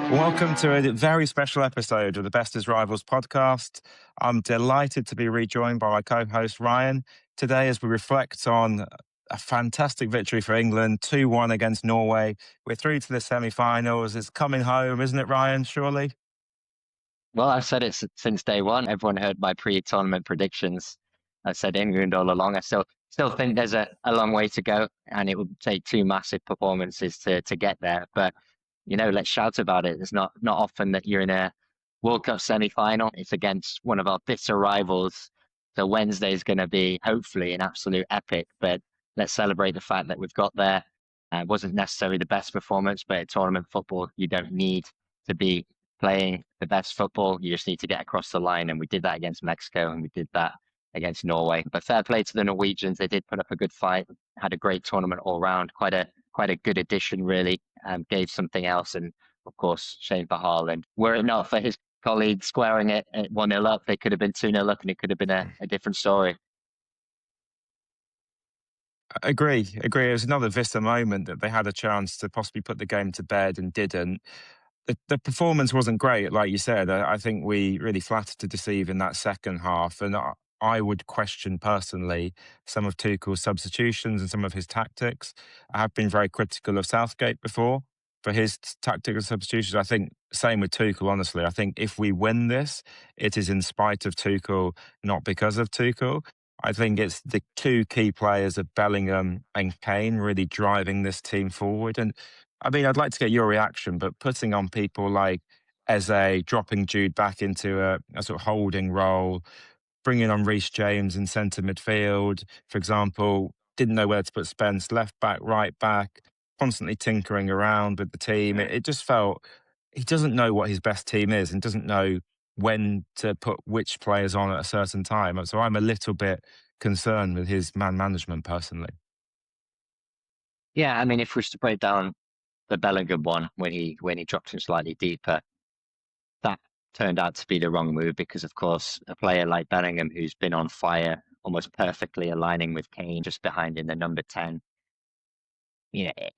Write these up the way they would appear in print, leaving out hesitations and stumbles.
Welcome to a very special episode of the Best as Rivals podcast. I'm delighted to be rejoined by my co-host Ryan today as we reflect on a fantastic victory for England, 2-1 against Norway. We're through to the semi-finals. It's coming home, isn't it, Ryan? Surely? Well, I've said it since day one. Everyone heard my pre-tournament predictions. I said England all along. I still think there's a long way to go, and it would take two massive performances to get there. But let's shout about it. It's not often that you're in a World Cup semi-final. It's against one of our bitter rivals. So Wednesday is going to be hopefully an absolute epic. But let's celebrate the fact that we've got there. It wasn't necessarily the best performance, but at tournament football, you don't need to be playing the best football. You just need to get across the line. And we did that against Mexico and we did that against Norway. But fair play to the Norwegians. They did put up a good fight, had a great tournament all round. Quite a good addition, really. Gave something else. And of course, shame for Haaland. Were it not for his colleague squaring it at 1-0 up, they could have been 2-0 up and it could have been a different story. Agree. It was another Vista moment that they had a chance to possibly put the game to bed and didn't. The performance wasn't great, like you said. I think we really flattered to deceive in that second half. And I would question personally some of Tuchel's substitutions and some of his tactics. I have been very critical of Southgate before for his tactical substitutions. I think same with Tuchel, honestly. I think if we win this, it is in spite of Tuchel, not because of Tuchel. I think it's the two key players of Bellingham and Kane really driving this team forward. And I mean, I'd like to get your reaction, but putting on people like Eze, dropping Jude back into a sort of holding role, bringing on Reece James in centre midfield, for example, didn't know where to put Spence, left back, right back, constantly tinkering around with the team. It just felt he doesn't know what his best team is and doesn't know when to put which players on at a certain time. So I'm a little bit concerned with his man management personally. Yeah, I mean, if we was to break down the Bellingham one when he dropped him slightly deeper, that turned out to be the wrong move because, of course, a player like Bellingham, who's been on fire, almost perfectly aligning with Kane just behind in the number 10.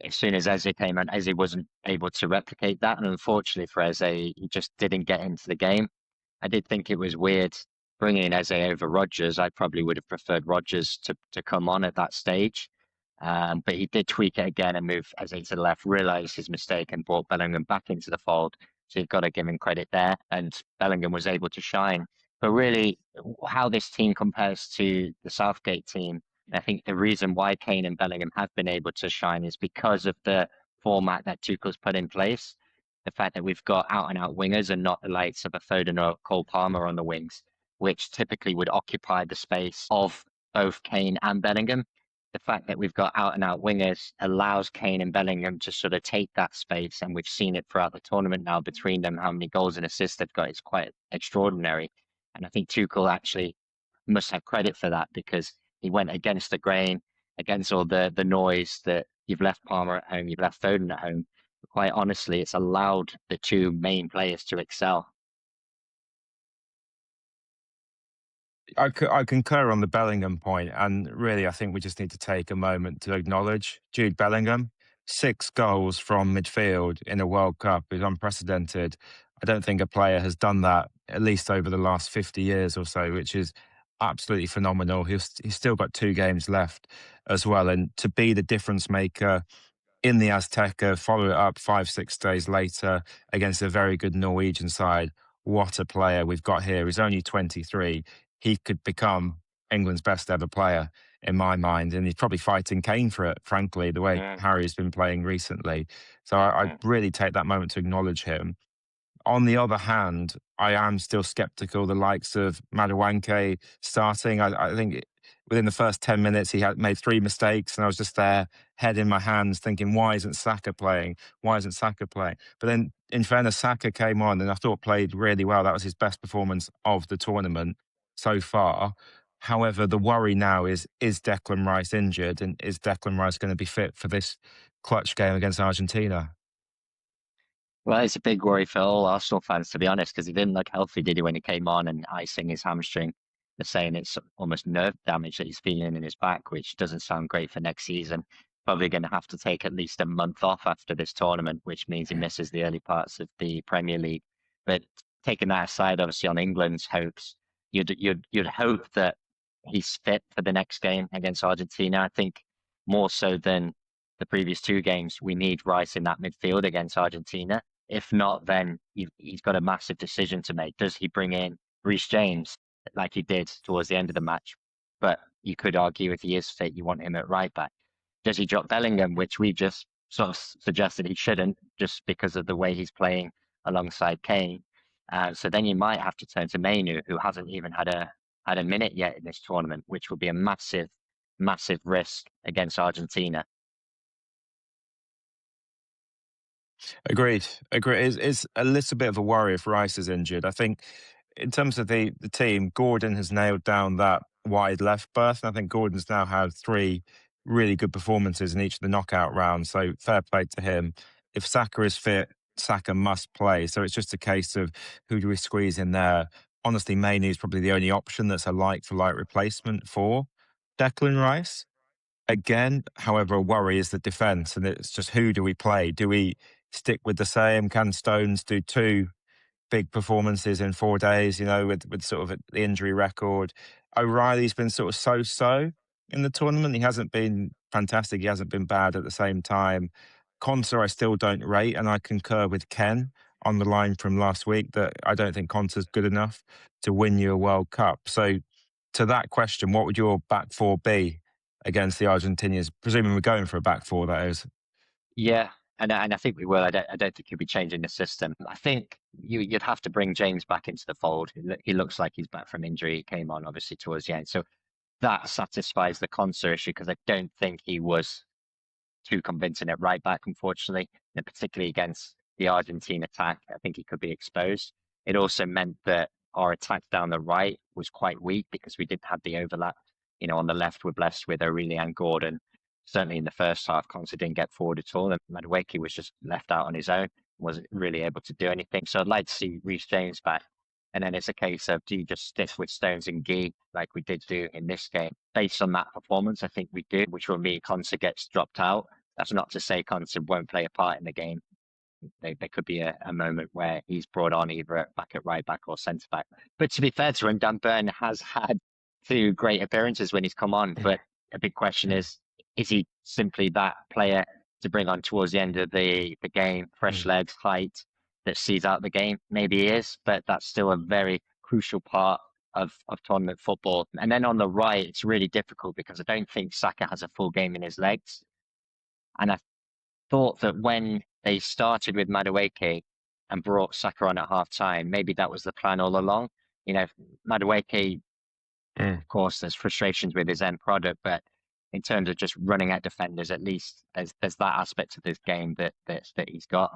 As soon as Eze came on, Eze wasn't able to replicate that. And unfortunately for Eze, he just didn't get into the game. I did think it was weird bringing in Eze over Rodgers. I probably would have preferred Rodgers to come on at that stage. But he did tweak it again and move Eze to the left, realized his mistake and brought Bellingham back into the fold. So you've got to give him credit there. And Bellingham was able to shine. But really, how this team compares to the Southgate team, I think the reason why Kane and Bellingham have been able to shine is because of the format that Tuchel's put in place. The fact that we've got out and out wingers and not the likes of a Foden or Cole Palmer on the wings, which typically would occupy the space of both Kane and Bellingham. The fact that we've got out and out wingers allows Kane and Bellingham to sort of take that space. And we've seen it throughout the tournament now between them, how many goals and assists they've got. It's quite extraordinary. And I think Tuchel actually must have credit for that because he went against the grain, against all the noise that you've left Palmer at home, you've left Foden at home. But quite honestly, it's allowed the two main players to excel. I concur on the Bellingham point, and really, I think we just need to take a moment to acknowledge Jude Bellingham. 6 goals from midfield in a World Cup is unprecedented. I don't think a player has done that, at least over the last 50 years or so, which is absolutely phenomenal. He's still got 2 games left as well. And to be the difference maker in the Azteca, follow it up 5-6 days later against a very good Norwegian side. What a player we've got here. He's only 23. He could become England's best ever player in my mind. And he's probably fighting Kane for it, frankly, the way Harry's been playing recently. So I really take that moment to acknowledge him. On the other hand, I am still sceptical the likes of Maduwanke starting. I think within the first 10 minutes, he had made 3 mistakes, and I was just there, head in my hands, thinking, why isn't Saka playing? Why isn't Saka playing? But then, in fairness, Saka came on and I thought played really well. That was his best performance of the tournament so far. However, the worry now is Declan Rice injured, and is Declan Rice going to be fit for this clutch game against Argentina? Well, it's a big worry for all Arsenal fans, to be honest, because he didn't look healthy, did he, when he came on and icing his hamstring? They're saying it's almost nerve damage that he's feeling in his back, which doesn't sound great for next season. probably going to have to take at least a month off after this tournament, which means he misses the early parts of the Premier League. But taking that aside, obviously on England's hopes, you'd hope that he's fit for the next game against Argentina. I think more so than the previous two games, we need Rice in that midfield against Argentina. If not, then he's got a massive decision to make. Does he bring in Reece James like he did towards the end of the match? But you could argue if he is fit, you want him at right back. Does he drop Bellingham, which we just sort of suggested he shouldn't, just because of the way he's playing alongside Kane? So then you might have to turn to Mainu, who hasn't even had a minute yet in this tournament, which would be a massive risk against Argentina. Agreed. Agreed. It's a little bit of a worry if Rice is injured. I think in terms of the team, Gordon has nailed down that wide left berth. And I think Gordon's now had three really good performances in each of the knockout rounds. So fair play to him. If Saka is fit, Saka must play. So it's just a case of who do we squeeze in there. Honestly, Mainoo is probably the only option that's a like for like replacement for Declan Rice. Again, however, a worry is the defence, and it's just who do we play? Do we stick with the same? Can Stones do two big performances in 4 days, with sort of the injury record? O'Reilly's been sort of so-so in the tournament. He hasn't been fantastic. He hasn't been bad at the same time. Conser, I still don't rate, and I concur with Ken on the line from last week that I don't think Conser's good enough to win you a World Cup. So to that question, what would your back four be against the Argentinians? Presuming we're going for a back four, that is. Yeah, and I think we will. I don't think he'll be changing the system. I think you'd have to bring James back into the fold. He looks like he's back from injury. He came on obviously towards the end, so that satisfies the Conser issue because I don't think he was too convincing at right back, unfortunately, and particularly against the Argentine attack. I think he could be exposed. It also meant that our attack down the right was quite weak because we didn't have the overlap. On the left, we're blessed with O'Reilly and Gordon. Certainly in the first half, Conte didn't get forward at all, and Madueke was just left out on his own, wasn't really able to do anything. So I'd like to see Reece James back. And then it's a case of do you just stick with Stones and Gee like we did do in this game? Based on that performance, I think we do, which will mean Conte gets dropped out. That's not to say Conte won't play a part in the game. There could be a moment where he's brought on either back at right back or centre back. But to be fair to him, Dan Burn has had two great appearances when he's come on. But a big question is he simply that player to bring on towards the end of the game, fresh legs, height, that sees out the game? Maybe he is, but that's still a very crucial part of tournament football. And then on the right, it's really difficult because I don't think Saka has a full game in his legs. And I thought that when they started with Madueke and brought Saka on at half time, maybe that was the plan all along. Madueke, of course, there's frustrations with his end product, but in terms of just running at defenders, at least there's that aspect of this game that he's got.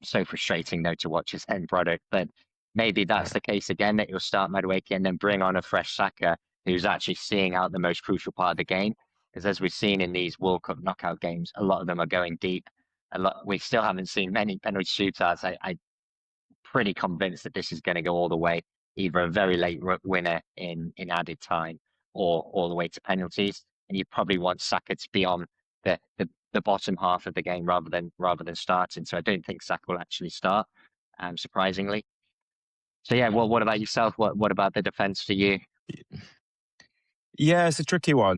So frustrating though to watch his end product, but maybe that's the case again, that you'll start Madueke and then bring on a fresh Saka who's actually seeing out the most crucial part of the game. Because as we've seen in these World Cup knockout games, a lot of them are going deep. We still haven't seen many penalty shootouts. I'm pretty convinced that this is going to go all the way, either a very late winner in added time or all the way to penalties. And you probably want Saka to be on the bottom half of the game rather than starting. So I don't think Saka will actually start, surprisingly. So yeah, well, what about yourself? What about the defense for you? Yeah, it's a tricky one.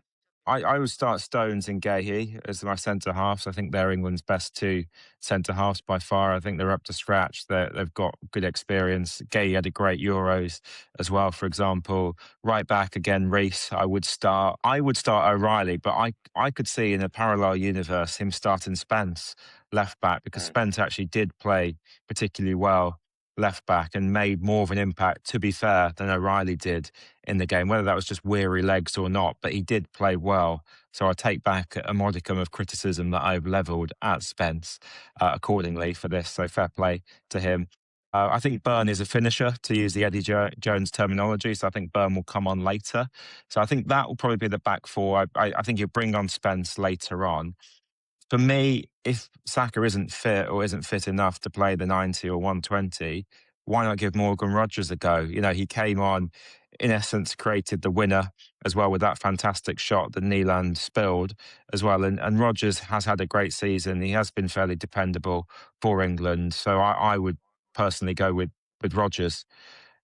I would start Stones and Gahey as my centre halves. I think they're England's best two centre halves by far. I think they're up to scratch. They've got good experience. Gahey had a great Euros as well, for example. Right back again, Reece. I would start O'Reilly, but I could see in a parallel universe him starting Spence left back because Spence actually did play particularly well left back and made more of an impact, to be fair, than O'Reilly did in the game, whether that was just weary legs or not, but he did play well. So I take back a modicum of criticism that I've levelled at Spence accordingly for this. So fair play to him. I think Burn is a finisher, to use the Eddie Jones terminology. So I think Burn will come on later. So I think that will probably be the back four. I think you'll bring on Spence later on. For me, if Saka isn't fit or isn't fit enough to play the 90 or 120, why not give Morgan Rogers a go? You know, he came on, in essence, created the winner as well with that fantastic shot that Nyland spilled as well. And Rogers has had a great season. He has been fairly dependable for England. So I would personally go with Rogers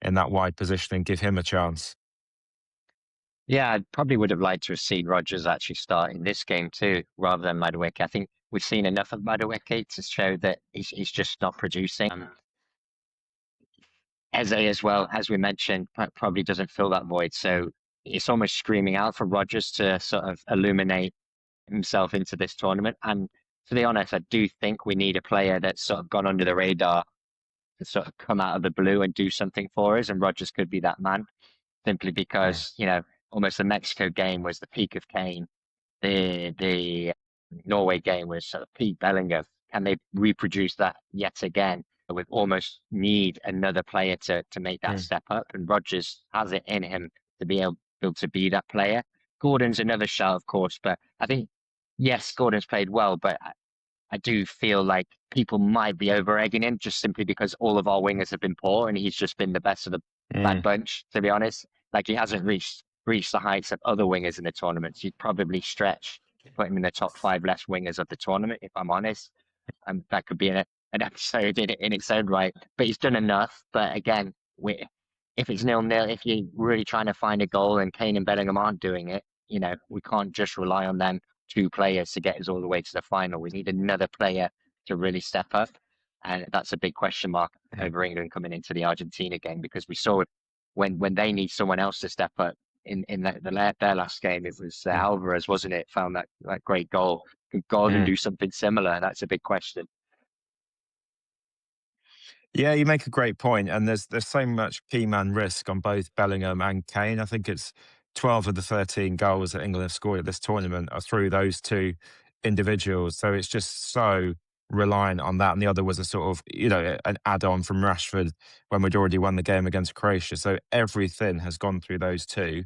in that wide position and give him a chance. Yeah, I probably would have liked to have seen Rogers actually start in this game too, rather than Madueke. I think we've seen enough of Madueke to show that he's just not producing. Eze as well, as we mentioned, probably doesn't fill that void. So it's almost screaming out for Rogers to sort of illuminate himself into this tournament. And to be honest, I do think we need a player that's sort of gone under the radar to sort of come out of the blue and do something for us. And Rogers could be that man, simply Mm, because, almost the Mexico game was the peak of Kane. The Norway game was sort of peak Bellingham. Can they reproduce that yet again? With almost need another player to make that mm, step up, and Rodgers has it in him to be able to be that player. Gordon's another shout, of course, but I think yes, Gordon's played well, but I do feel like people might be over egging him just simply because all of our wingers have been poor and he's just been the best of the bad mm. bunch, to be honest. Like he hasn't reached the heights of other wingers in the tournament. He'd probably stretch, put him in the top five less wingers of the tournament, if I'm honest. And that could be an episode in its own right. But he's done enough. But again, if it's 0-0, if you're really trying to find a goal and Kane and Bellingham aren't doing it, we can't just rely on them two players to get us all the way to the final. We need another player to really step up. And that's a big question mark Yeah. over England coming into the Argentina game because we saw when they need someone else to step up in their last game, it was Mm, Alvarez, wasn't it? Found that great goal. Could Gordon mm. do something similar? That's a big question. Yeah, you make a great point, and there's so much key man risk on both Bellingham and Kane. I think it's 12 of the 13 goals that England have scored at this tournament are through those two individuals. So it's just so reliant on that. And the other was a sort of, an add-on from Rashford when we'd already won the game against Croatia. So everything has gone through those two.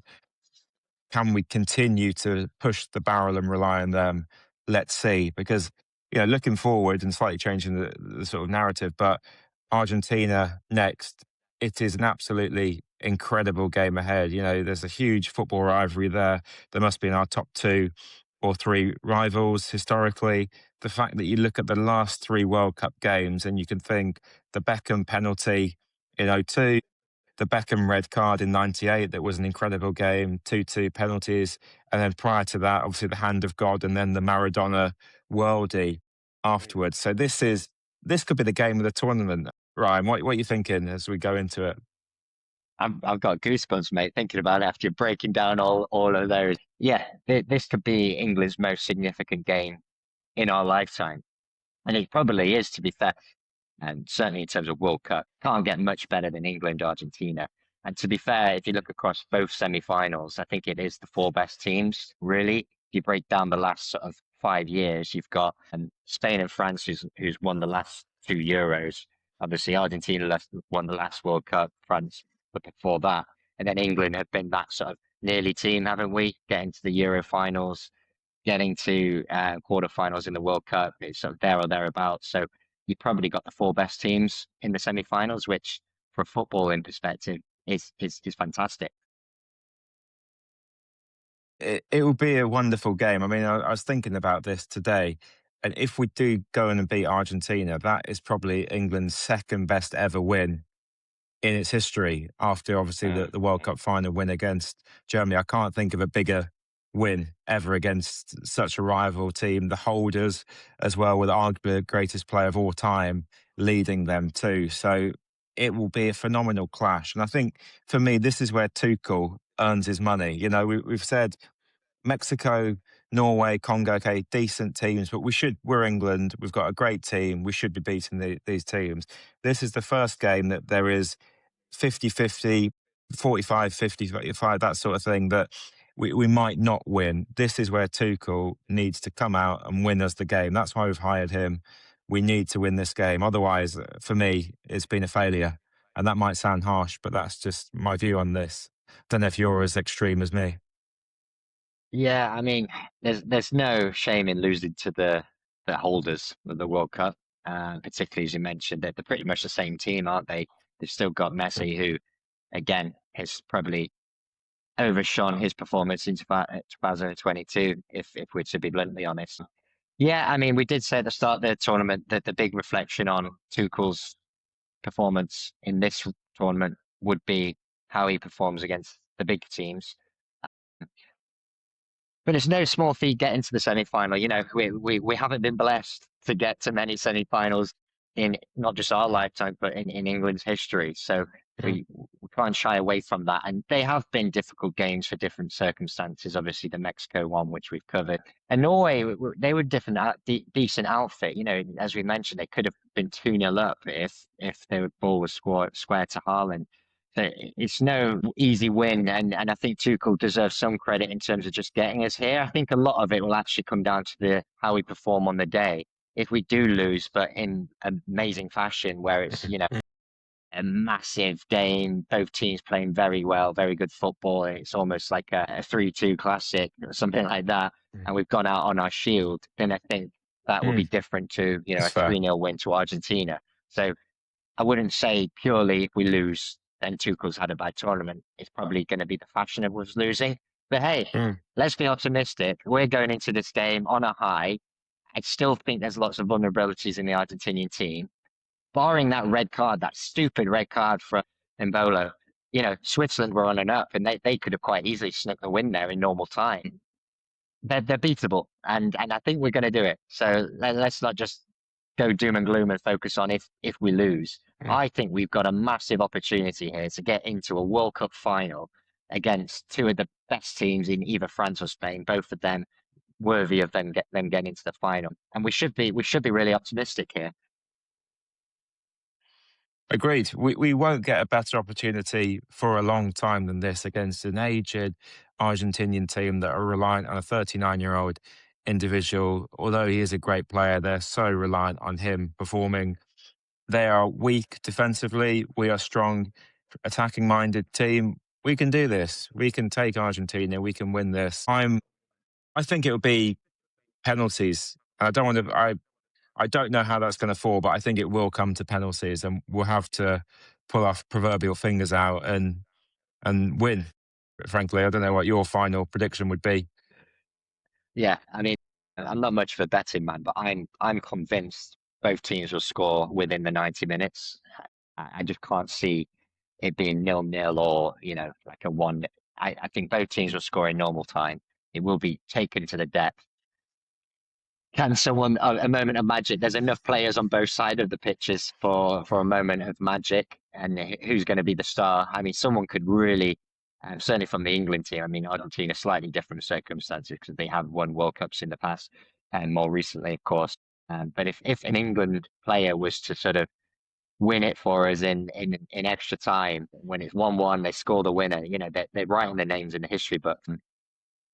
Can we continue to push the barrel and rely on them? Let's see. Because, looking forward and slightly changing the sort of narrative, but Argentina next, it is an absolutely incredible game ahead. There's a huge football rivalry there. There must be in our top two or three rivals historically. The fact that you look at the last three World Cup games and you can think the Beckham penalty in '02, the Beckham red card in '98, that was an incredible game, 2-2 penalties. And then prior to that, obviously the hand of God and then the Maradona worldie afterwards. So this could be the game of the tournament. Ryan, what are you thinking as we go into it? I've got goosebumps, mate, thinking about it after you're breaking down all of those. Yeah, this could be England's most significant game in our lifetime. And it probably is, to be fair. And certainly in terms of World Cup, can't get much better than England, Argentina. And to be fair, if you look across both semi-finals, I think it is the four best teams, really. If you break down the last sort of 5 years, you've got Spain and France, who's won the last two Euros. Obviously, Argentina won the last World Cup, France but before that. And then England have been that sort of nearly team, haven't we? Getting to the Euro finals, getting to quarterfinals in the World Cup. It's sort of there or thereabouts. So you've probably got the four best teams in the semi-finals, which, for football in perspective, is fantastic. It will be a wonderful game. I mean, I was thinking about this today. And if we do go in and beat Argentina, that is probably England's second best ever win in its history after obviously Mm. the World Cup final win against Germany. I can't think of a bigger win ever against such a rival team. The holders as well, with arguably the greatest player of all time leading them too. So it will be a phenomenal clash. And I think for me, this is where Tuchel earns his money. We've said Mexico, Norway, Congo, okay, decent teams, but we're England. We've got a great team. We should be beating these teams. This is the first game that there is 50-50, 45-50-45, that sort of thing, that we might not win. This is where Tuchel needs to come out and win us the game. That's why we've hired him. We need to win this game. Otherwise, for me, it's been a failure. And that might sound harsh, but that's just my view on this. Don't know if you're as extreme as me. Yeah, I mean, there's no shame in losing to the holders of the World Cup, particularly as you mentioned that they're pretty much the same team, aren't they? They've still got Messi, who, again, has probably overshone his performance in 2022, if we're to be bluntly honest. Yeah, I mean, we did say at the start of the tournament that the big reflection on Tuchel's performance in this tournament would be how he performs against the big teams. But it's no small feat getting to the semi-final. You know, we haven't been blessed to get to many semi-finals in not just our lifetime, but in England's history. So we try and shy away from that. And they have been difficult games for different circumstances. Obviously, the Mexico one, which we've covered, and Norway, they were different, decent outfit. You know, as we mentioned, they could have been 2-0 up if their ball was square to Haaland. So it's no easy win, and I think Tuchel deserves some credit in terms of just getting us here. I think a lot of it will actually come down to the how we perform on the day. If we do lose, but in amazing fashion, where it's a massive game, both teams playing very well, very good football. It's almost like a 3-2 classic or something like that, and we've gone out on our shield. Then I think that will be different to That's a fair. 3-0 win to Argentina. So I wouldn't say purely if we lose, then Tuchel's had a bad tournament. It's probably going to be the fashion of us losing. But hey, let's be optimistic. We're going into this game on a high. I still think there's lots of vulnerabilities in the Argentinian team. Barring that red card, that stupid red card for Embolo, Switzerland were on and up, and they could have quite easily snuck the win there in normal time. They're beatable, and I think we're going to do it. So let's not just go doom and gloom and focus on if we lose. I think we've got a massive opportunity here to get into a World Cup final against two of the best teams in either France or Spain, both of them worthy of them getting into the final. And we should be really optimistic here. Agreed. We won't get a better opportunity for a long time than this against an aged Argentinian team that are reliant on a 39-year-old individual. Although he is a great player, they're so reliant on him performing. They are weak defensively. We are strong, attacking minded team. We can do this. We can take Argentina. We can win this. I think it would be penalties. I don't want to. I don't know how that's going to fall, but I think it will come to penalties, and we'll have to pull our proverbial fingers out and win. Frankly, I don't know what your final prediction would be. Yeah, I mean, I'm not much of a betting man, but I'm convinced both teams will score within the 90 minutes. I just can't see it being 0-0 or, like a one. I think both teams will score in normal time. It will be taken to the depth. Can someone a moment of magic? There's enough players on both sides of the pitches for a moment of magic, and who's going to be the star? I mean, someone could really, certainly from the England team. I mean, Argentina slightly different circumstances because they have won World Cups in the past, and more recently, of course. But if an England player was to sort of win it for us in extra time, when it's 1-1, they score the winner. They're writing their names in the history book.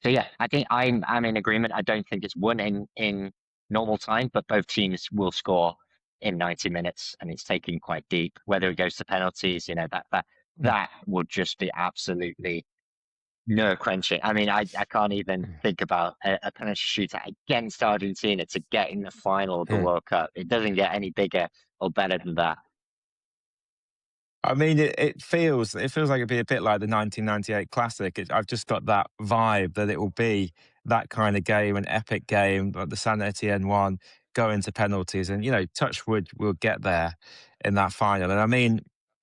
So yeah, I think I'm in agreement. I don't think it's won in normal time, but both teams will score in 90 minutes, and it's taking quite deep. Whether it goes to penalties, that would just be absolutely nerve crunching. I mean, I can't even think about a penalty shooter against Argentina to get in the final of the World Cup. It doesn't get any bigger or better than that. I mean, it feels like it'd be a bit like the 1998 Classic. I've just got that vibe that it will be that kind of game, an epic game, like the San Etienne one, go into penalties, and Touchwood will get there in that final. And I mean,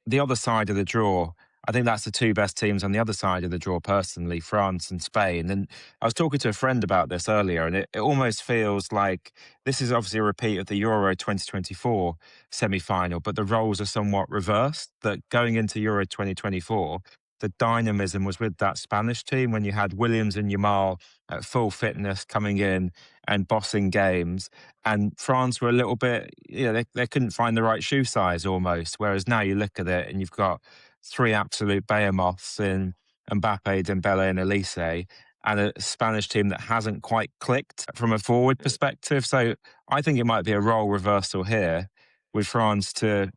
the other side of the draw, I think that's the two best teams on the other side of the draw, personally, France and Spain. And I was talking to a friend about this earlier, and it almost feels like this is obviously a repeat of the Euro 2024 semi-final, but the roles are somewhat reversed. That going into Euro 2024, the dynamism was with that Spanish team when you had Williams and Yamal at full fitness coming in and bossing games, and France were a little bit, they couldn't find the right shoe size almost. Whereas now you look at it and you've got three absolute behemoths in Mbappe, Dembele, and Elise, and a Spanish team that hasn't quite clicked from a forward perspective. So I think it might be a role reversal here with France to.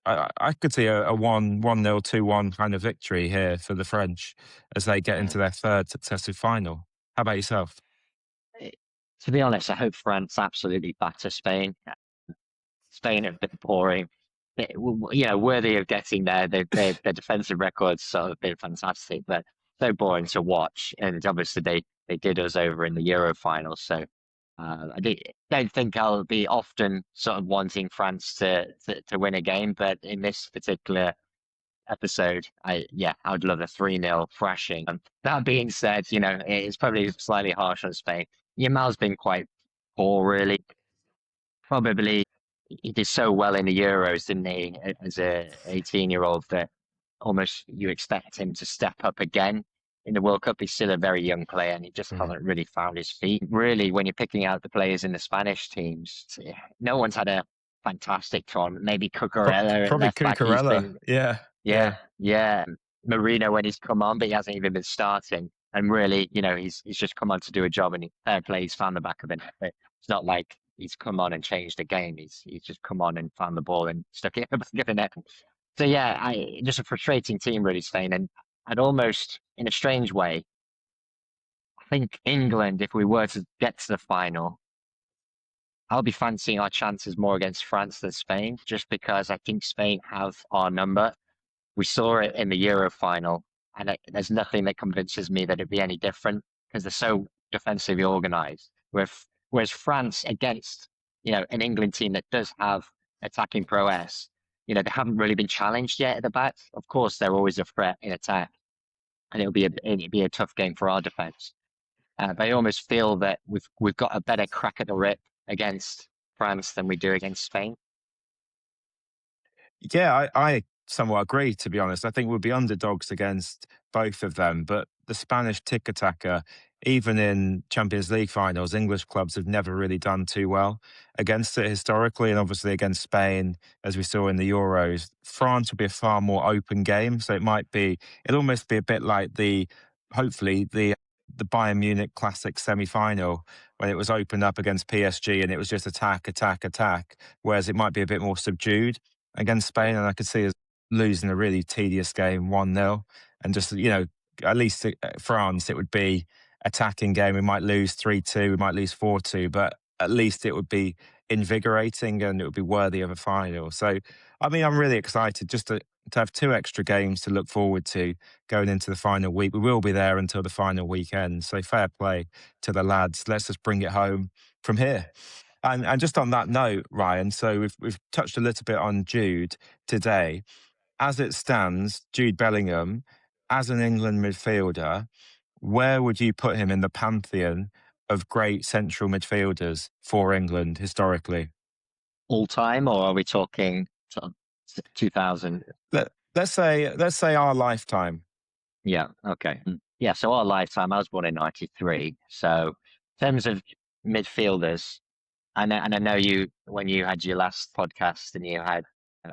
I could see a 1-0, 2-1 kind of victory here for the French as they get into their third successive final. How about yourself? Eh, To be honest, I hope France absolutely batter Spain. Spain have been boring. worthy of getting there. Their defensive records sort of been fantastic, but so boring to watch. And obviously they did us over in the Euro final. So don't think I'll be often sort of wanting France to win a game, but in this particular episode, I would love a 3-0 thrashing. That being said, it's probably slightly harsh on Spain. Yamal's been quite poor, really. Probably he did so well in the Euros, didn't he, as a 18-year-old that almost you expect him to step up again in the World Cup. He's still a very young player and he just Mm. hasn't really found his feet. Really, when you're picking out the players in the Spanish teams, no one's had a fantastic tournament. Maybe Cucurella at Probably left back. He's Cucurella. been, Yeah, yeah, yeah. yeah. Marino when he's come on, but he hasn't even been starting. And really, he's just come on to do a job, and fair play, he's found the back of it. But it's not like he's come on and changed the game. He's just come on and found the ball and stuck it up the net. So yeah, just a frustrating team, really, Spain. And I'd almost, in a strange way, I think England, if we were to get to the final, I'll be fancying our chances more against France than Spain, just because I think Spain have our number. We saw it in the Euro final, and there's nothing that convinces me that it'd be any different because they're so defensively organized. Whereas France against, an England team that does have attacking prowess, they haven't really been challenged yet at the back. Of course, they're always a threat in attack, and it'll be a tough game for our defense. But I almost feel that we've got a better crack at the whip against France than we do against Spain. Yeah, I somewhat agree, to be honest. I think we'll be underdogs against both of them, but the Spanish tiki-taka, even in Champions League finals, English clubs have never really done too well against it historically, and obviously against Spain, as we saw in the Euros. France will be a far more open game, so it'll almost be a bit like hopefully, the Bayern Munich Classic semi-final when it was opened up against PSG and it was just attack, attack, attack, whereas it might be a bit more subdued against Spain, and I could see us losing a really tedious game 1-0. And just, at least France, it would be attacking game. We might lose 3-2, we might lose 4-2, but at least it would be invigorating and it would be worthy of a final. So, I mean, I'm really excited just to have 2 extra games to look forward to going into the final week. We will be there until the final weekend. So, fair play to the lads. Let's just bring it home from here. And just on that note, Ryan, so we've touched a little bit on Jude today. As it stands, Jude Bellingham, as an England midfielder, where would you put him in the pantheon of great central midfielders for England historically? All time, or are we talking sort of 2000? Let's say our lifetime. Yeah, okay. Yeah, so our lifetime, I was born in 93. So in terms of midfielders, and I know when you had your last podcast and you had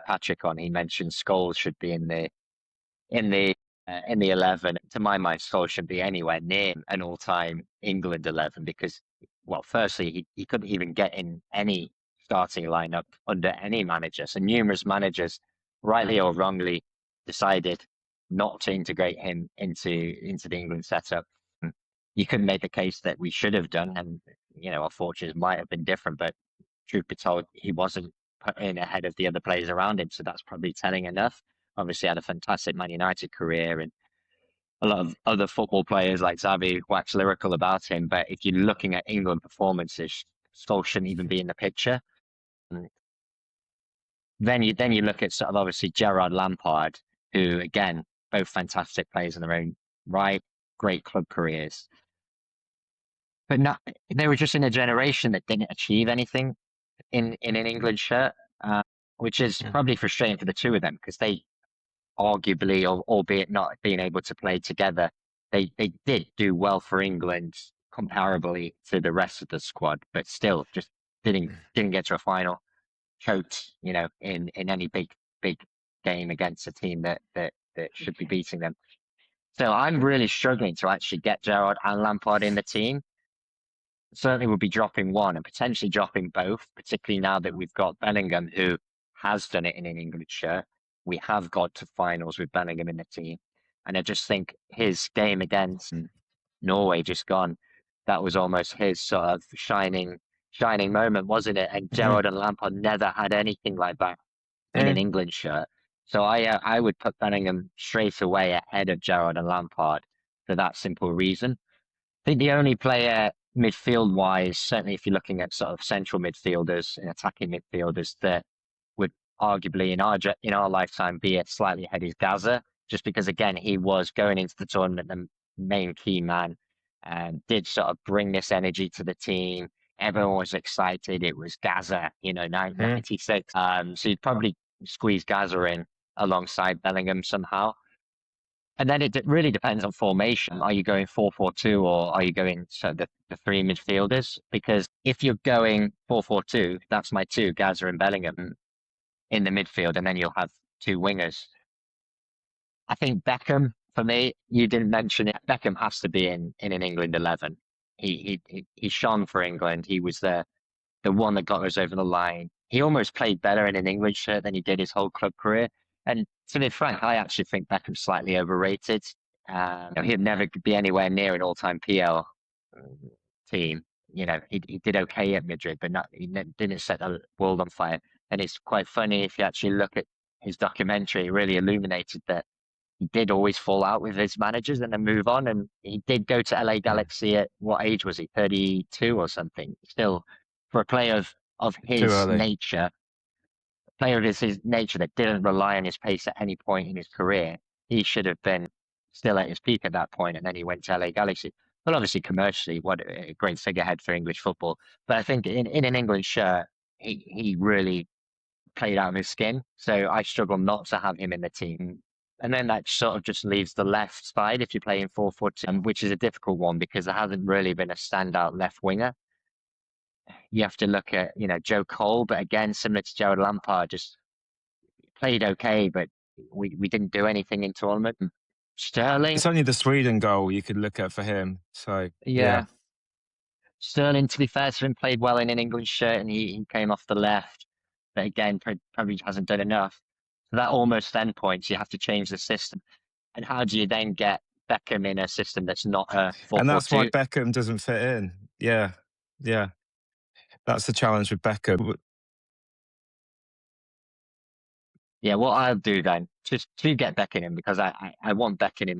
Patrick on, he mentioned Scholes should be in the in the 11. To my mind, Scholes shouldn't be anywhere near an all-time England 11 because, well, firstly, he couldn't even get in any starting lineup under any manager. So numerous managers, rightly or wrongly, decided not to integrate him into the England setup. You could make the case that we should have done, and our fortunes might have been different. But truth be told, he wasn't put in ahead of the other players around him, so that's probably telling enough. Obviously, had a fantastic Man United career, and a lot of other football players like Xavi wax lyrical about him. But if you're looking at England performances, Scholes shouldn't even be in the picture. And then you look at sort of obviously Gerrard Lampard, who again both fantastic players in their own right, great club careers, but not they were just in a generation that didn't achieve anything in an England shirt, which is probably frustrating for the two of them because they arguably, or albeit not being able to play together, they did do well for England comparably to the rest of the squad, but still just didn't get to a final. Choked, in any big game against a team that should be beating them. So I'm really struggling to actually get Gerrard and Lampard in the team. Certainly would be dropping one and potentially dropping both, particularly now that we've got Bellingham, who has done it in an England shirt. We have got to finals with Bellingham in the team. And I just think his game against Norway just gone, that was almost his sort of shining moment, wasn't it? And Mhm. Gerrard and Lampard never had anything like that. in an Mm. England shirt. So I would put Bellingham straight away ahead of Gerrard and Lampard for that simple reason. I think the only player midfield wise, certainly if you're looking at sort of central midfielders and attacking midfielders, that would arguably in our lifetime be it slightly ahead is Gaza, just because again he was going into the tournament the main key man and did sort of bring this energy to the team. Everyone was excited. It was Gaza, Mm. 96. So you'd probably squeeze Gaza in alongside Bellingham somehow. And then it really depends on formation. Are you going 4-4-2 or are you going the three midfielders? Because if you're going 4-4-2, that's my two, Gaza and Bellingham in the midfield, and then you'll have two wingers. I think Beckham, for me, you didn't mention it. Beckham has to be in an England 11. He shone for England. He was the one that got us over the line. He almost played better in an England shirt than he did his whole club career. And to be frank, I actually think Beckham's slightly overrated. He'd never be anywhere near an all-time PL team. He did okay at Madrid, but didn't set the world on fire. And it's quite funny if you actually look at his documentary, it really illuminated that he did always fall out with his managers and then move on. And he did go to LA Mm. Galaxy at what age was he? 32 or something. Still, for a player of Too his early. nature, player of his nature that didn't rely on his pace at any point in his career, he should have been still at his peak at that point, and then he went to LA Galaxy. Well, obviously commercially, what a great figurehead for English football. But I think in an England shirt, he really played out of his skin. So I struggle not to have him in the team. And then that sort of just leaves the left side if you're playing 4-4-2, which is a difficult one because there hasn't really been a standout left winger. You have to look at, Joe Cole, but again, similar to Gerard Lampard, just played okay, but we didn't do anything in tournament. Sterling, It's only the Sweden goal you could look at for him. So yeah. yeah. Sterling, to be fair to him, played well in an England shirt and he came off the left, but again, probably hasn't done enough. So that almost then points you have to change the system. And how do you then get Beckham in a system that's not a And that's why 4-4-2? Beckham doesn't fit in. Yeah. Yeah. That's the challenge with Beckham. Yeah, what I'll do then, just to get Beckham in, because I want Beckham in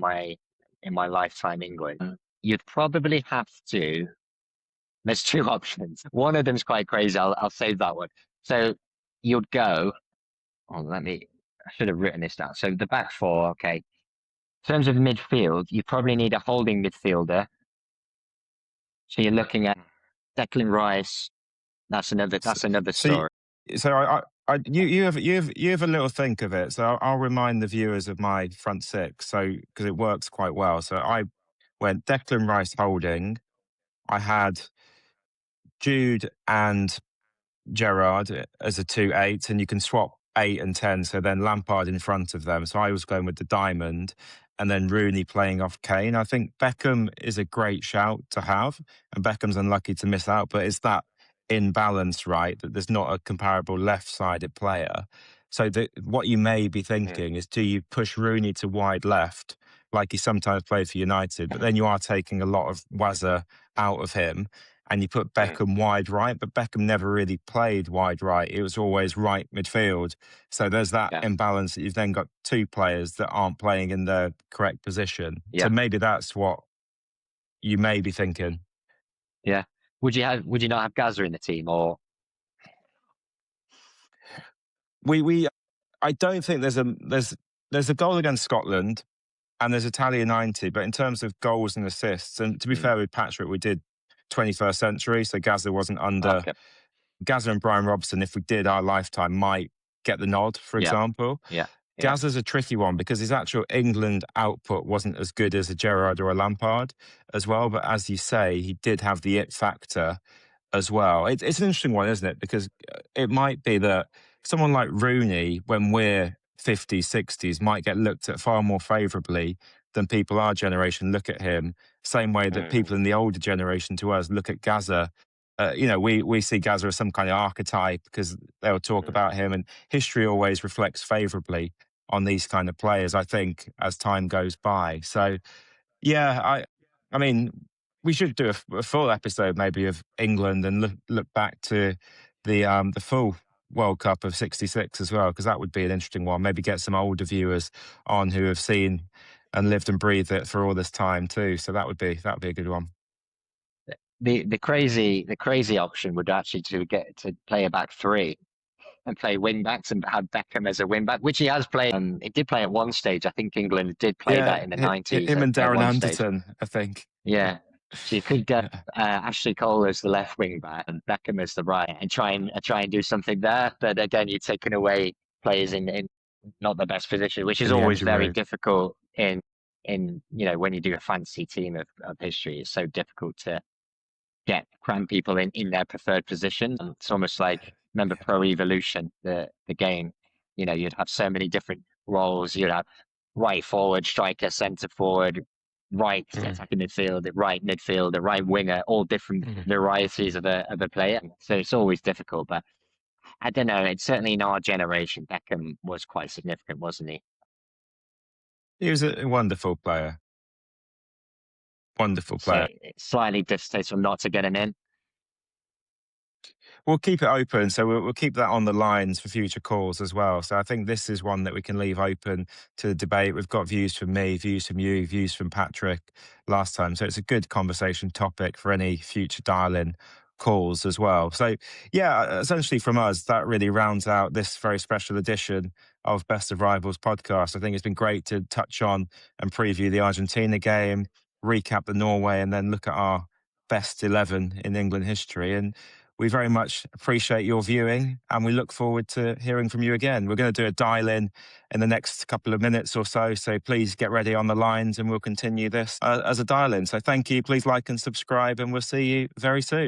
my lifetime England. You'd probably have to. There's two options. One of them's quite crazy. I'll save that one. So you'd go. Oh, I should have written this down. So the back four, okay. In terms of midfield, you probably need a holding midfielder. So you're looking at Declan Rice. That's another. So, That's another so, story. so you have a little think of it. So I'll remind the viewers of my front six. So because it works quite well. So I went Declan Rice holding. I had Jude and Gerrard as a 2-8, and you can swap 8 and 10. So then Lampard in front of them. So I was going with the diamond, and then Rooney playing off Kane. I think Beckham is a great shout to have, and Beckham's unlucky to miss out. But it's that imbalance, right? That there's not a comparable left-sided player. So what you may be Mm, thinking is, do you push Rooney to wide left, like he sometimes played for United? But then you are taking a lot of Wazza out of him and you put mm, Beckham wide right, but Beckham never really played wide right. It was always right midfield. So there's that yeah, imbalance that you've then got two players that aren't playing in the correct position. So yeah, maybe that's what you may be thinking. yeah. Would you not have Gaza in the team or We I don't think there's a goal against Scotland and there's Italia 90, but in terms of goals and assists, and to be mm, fair with Patrick, we did 21st century, so Gaza wasn't under okay. Gaza and Brian Robson, if we did our lifetime, might get the nod, for Yeah, example. yeah, yeah. Gaza's a tricky one because his actual England output wasn't as good as a Gerrard or a Lampard as well. But as you say, he did have the it factor as well. It's an interesting one, isn't it? Because it might be that someone like Rooney, when we're 50s, 60s, might get looked at far more favourably than people our generation look at him. Same way that Mm, people in the older generation to us look at Gaza. We see Gaza as some kind of archetype because they'll talk mm, about him, and history always reflects favourably on these kind of players, I think, as time goes by. So, yeah, I mean, we should do a full episode maybe of England and look back to the full World Cup of '66 as well, because that would be an interesting one. Maybe get some older viewers on who have seen and lived and breathed it for all this time too. So that would be a good one. The crazy option would actually to get to play a back three and play wing backs and have Beckham as a wing back, which he has played. He did play at one stage. I think England did play Yeah, that in the 90s him and at Darren one stage. Anderton, I think. Yeah. So you could get Yeah, Ashley Cole as the left wing back and Beckham as the right, and try and do something there. But again, you're taking away players in not the best position, which is in the always engine very room. difficult in when you do a fantasy team of history. It's so difficult to get cram people in their preferred position. And it's almost like remember Pro Evolution, the game. You'd have so many different roles. You'd have right forward, striker, centre forward, right Mm, attacking midfield, right midfield, right winger, all different mm. varieties of a player. So it's always difficult. But I don't know. It's certainly in our generation, Beckham was quite significant, wasn't he? He was a wonderful player. Wonderful So player. it's slightly distasteful not to get him in. We'll keep it open, so we'll keep that on the lines for future calls as well. So I think this is one that we can leave open to the debate. We've got views from me, views from you, views from Patrick last time. So it's a good conversation topic for any future dial-in calls as well. So yeah, essentially from us, that really rounds out this very special edition of Best of Rivals podcast. I think it's been great to touch on and preview the Argentina game, recap the Norway, and then look at our best 11 in England history. And we very much appreciate your viewing and we look forward to hearing from you again. We're going to do a dial in the next couple of minutes or so. So please get ready on the lines and we'll continue this as a dial in. So thank you. Please like and subscribe and we'll see you very soon.